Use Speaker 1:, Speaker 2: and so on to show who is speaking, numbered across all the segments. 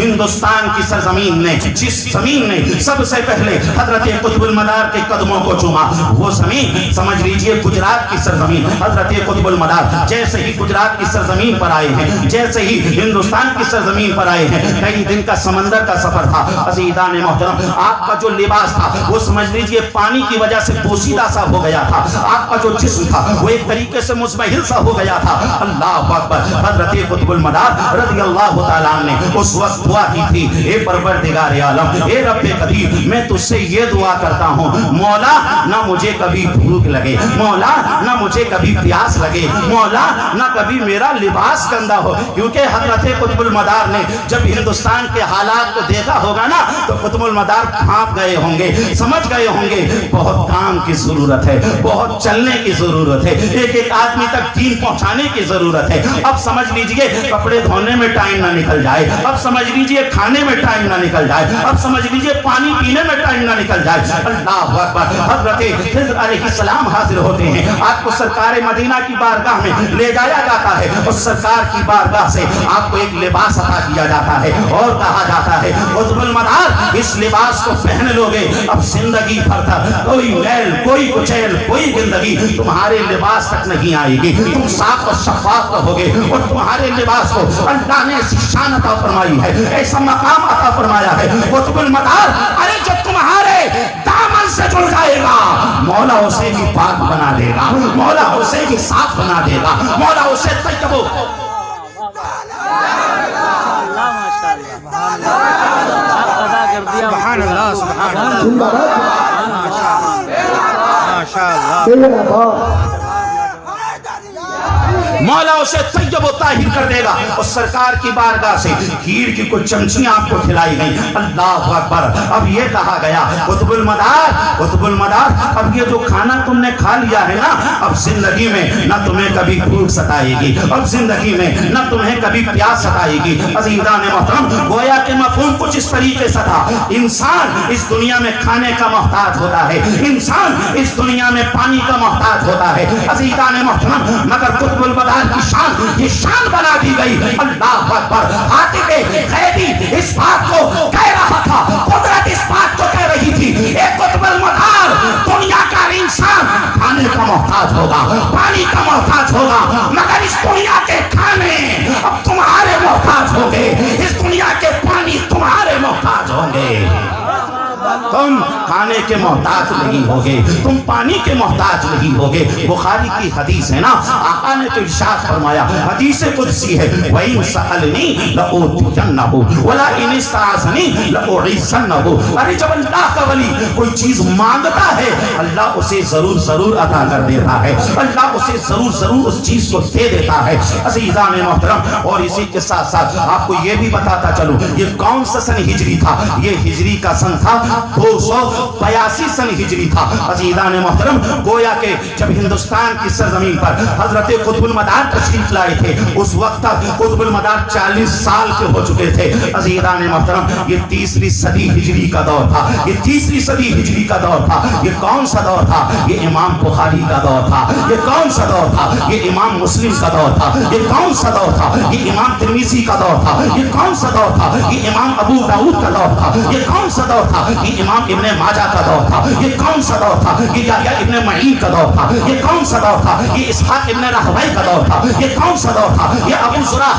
Speaker 1: ہندوستان کی سرزمین نے، جس زمین نے سب سے پہلے حضرت قطب المدار کے قدموں کو چوما، وہ زمین سمجھ لیجئے گجرات کی سرزمین۔ حضرت قطب المدار جیسے ہی گجرات کی سرزمین پر آئے ہیں، جیسے ہی ہندوستان کی سرزمین پر آئے ہیں، کئی دن کا سمندر کا سفر تھا۔ عزیزان محترم، آپ کا جو لباس تھا وہ سمجھ لیجئے پانی کی وجہ سے پوشیدہ سا ہو گیا تھا، آپ کا جو جسم تھا وہ ایک طریقے سے مزمحل سا ہو گیا تھا۔ اللہ اکبر! حضرت قطب المدار رضی اللہ تعالیٰ نے اس وقت دعا کی تھی، اے پروردگار عالم، اے رب قدیر، میں تجھ سے یہ دعا کرتا ہوں، مولا نہ مجھے کبھی بھوک لگے، مولا نہ مجھے کبھی پیاس لگے، مولا نہ کبھی میرا لباس گندا ہو۔ کیونکہ حضرت قطب المدار نے جب ہندوستان کے حالات کو دیکھا ہوگا نا تو قطب المدار کھانپ گئے ہوں گے، سمجھ گئے ہوں گے بہت کام کی ضرورت ہے، بہت چلنے کی ضرورت ہے، ایک ایک آدمی تک دین پہنچانے کی ضرورت ہے۔ اب سمجھ لیجئے کپڑے دھونے میں ٹائم نہ نکل جائے، اب سمجھ لیجئے کھانے میں ٹائم نہ نکل جائے، اب سمجھ لیجئے پانی پینے میں ٹائم نہ نکل جائے۔ اللہ اکبر! حضرت خضر علیہ السلام حاضر ہوتے ہیں، آپ کو سرکار مدینہ کی بارگاہ میں لے جایا جاتا ہے، اور سرکار کی بارگاہ سے آپ کو ایک لباس عطا کیا جاتا ہے، اور کہا جاتا ہے قطب المدار اس لباس کو پہن لوگے اب زندگی بھر تک کوئی میل، کوئی کچیل، کوئی گندگی تمہارے لباس تک نہیں آئے گی، تم صاف اور شفاف رہو گے، اور تمہارے لباس کو اللہ نے ایسی شان عطا فرمائی ہے، ایسا مقام عطا فرمایا ہے۔ قطب المدار ارے جو تمہارے دامن سے جڑ جائے گا مولا اسے بھی پاک بنا دے گا، مولا اسے بھی صاف بنا دے گا، مولا اسے طیب و
Speaker 2: سبحان اللہ، سبحان اللہ، ماشاءاللہ،
Speaker 1: مولا اسے طیب و طاہر کر دے گا۔ اور سرکار کی بارگاہ سے کھیر کی کچھ چمچیاں آپ کو کھلائی گئی۔ اللہ اکبر! اب یہ کہا گیا قطب المدار، قطب المدار، اب یہ جو کھانا تم نے کھا لیا ہے نا، اب زندگی میں نہ تمہیں کبھی بھوک ستائے گی، اب زندگی میں نہ تمہیں کبھی پیاس ستائے گی۔ عزیزان محترم، گویا کہ مفہوم کچھ اس طریقے سے تھا، انسان اس دنیا میں کھانے کا محتاج ہوتا ہے، انسان اس دنیا میں پانی کا محتاج ہوتا ہے۔ عزیزان محترم، مگر قطب المدار کی شان یہ شان بنا دی گئی۔ اللہ اکبر! حاتم غیبی اس بات کو کہہ رہا تھا، قدرت اس بات کو کہہ رہی تھی، اے قطب المدار، دنیا کا انسان کھانے کا محتاج ہوگا، پانی کا محتاج ہوگا، مگر اس دنیا کے کھانے اب تمہارے محتاج ہوں گے، اس دنیا کے پانی تمہارے محتاج ہوں گے۔ تم کھانے کے محتاج نہیں ہوگے، تم پانی کے محتاج نہیں ہوگے۔ بخاری کی حدیث ہے نا، آقا نے تو ارشاد فرمایا، حدیث قدسی ہے، وَإِن سَأَلْنِي لَأُوتِيَنَّهُ وَلَئِنِ اسْتَعَاذَنِي لَأُعِيذَنَّهُ۔ ارے جب اللہ کا ولی کوئی چیز مانگتا ہے اللہ اسے ضرور عطا کر دیتا ہے، اللہ اسے ضرور اس چیز کو دے دیتا ہے۔ عزیزان محترم، اور اسی کے ساتھ ساتھ آپ کو یہ بھی بتاتا چلوں، یہ کون سا سن ہجری تھا؟ یہ ہجری کا سن تھا 282 سن ہجری تھا۔ عزیزان محترم، گویا کہ جب ہندوستان کی سرزمین پر حضرت قطب المدار تشریف لائے تھے اس وقت تک قطب المدار 40 سال کے ہو چکے تھے۔ عزیزان محترم، یہ تیسری صدی ہجری کا دور تھا، یہ تیسری صدی ہجری کا دور تھا۔ یہ کون سا دور تھا؟ یہ امام بخاری کا دور تھا۔ یہ کون سا دور تھا؟ یہ امام مسلم کا دور تھا۔ یہ کون سا دور تھا؟ یہ امام ترمذی کا دور تھا۔ یہ کون سا دور تھا؟ یہ امام ابو داؤد کا دور تھا۔ یہ کون سا دور تھا؟ یہ امام ابن ماجہ کا دور تھا۔ یہ کون سا دور تھا؟ یہ یحییٰ ابن معین کا دور تھا۔ یہ کون سا دور تھا؟ یہ اسحاق ابن راہوی کا دور تھا۔ یہ کون سا دور تھا؟ یہ ابو زرع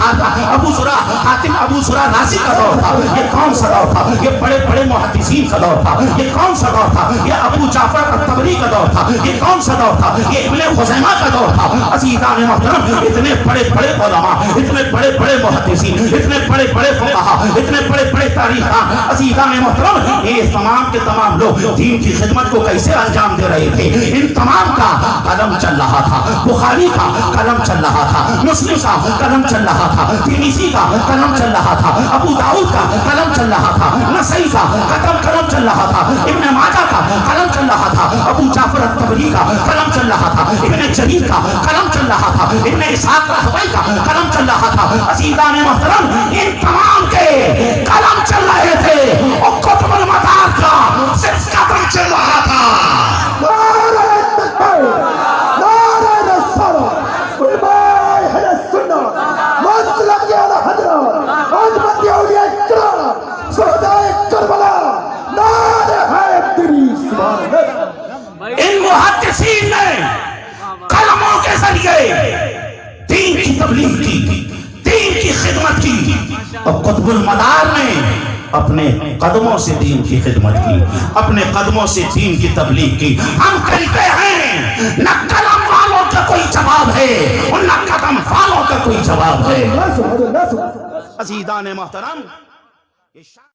Speaker 1: حاتم ابو زرع رازی کا دور تھا۔ یہ کون سا دور تھا؟ یہ بڑے بڑے محدثین کا دور تھا۔ یہ کون سا دور تھا؟ یہ ابو جعفر الطبری کا دور تھا۔ یہ کون سا دور تھا؟ یہ ابن خزیمہ کا دور تھا۔ عزیزان محترم، اتنے بڑے بڑے علماء، اتنے بڑے بڑے محدثین، اتنے بڑے بڑے فقہاء، اتنے بڑے بڑے تاریخدان، عزیزان محترم، یہ تمام کے تمام لوگ دین کی خدمت کو کیسے انجام دے رہے تھے؟ ان تمام کا قلم چل رہا تھا۔ بخاری کا قلم چل رہا تھا، مسلم کا قلم چل رہا تھا، ترمذی کا قلم چل رہا تھا، ابو داؤد کا قلم چل رہا تھا، نسائی کا قلم چل رہا تھا، ابن ماجہ کا قلم چل رہا تھا، ابو جعفر الطبری کا قلم چل رہا تھا، ابن جریر کا قلم چل رہا تھا، ابن اسحاق راہوی کا قلم چل رہا تھا۔ عزیزان محترم، ان تمام کے قلم چل رہے تھے اور قطب المدار کا صرف قدم چل رہا تھا۔
Speaker 3: نعرہ تکبیر، نعرہ رسالت، علماء اہل سنت، مسلک اعلی حضرت، حضرت اولیاء کرام
Speaker 1: لیے دین کی تبلیغ کی، دین کی خدمت کی، اور قطب المدار نے اپنے قدموں سے دین کی خدمت کی، اپنے قدموں سے دین کی تبلیغ کی۔ ہم کہتے ہیں نہ قلم والوں کا کوئی جواب ہے اور نہ قدم والوں کا کوئی جواب ہے۔
Speaker 3: اللہ سبحان اللہ سبحان
Speaker 1: عزیزان محترم،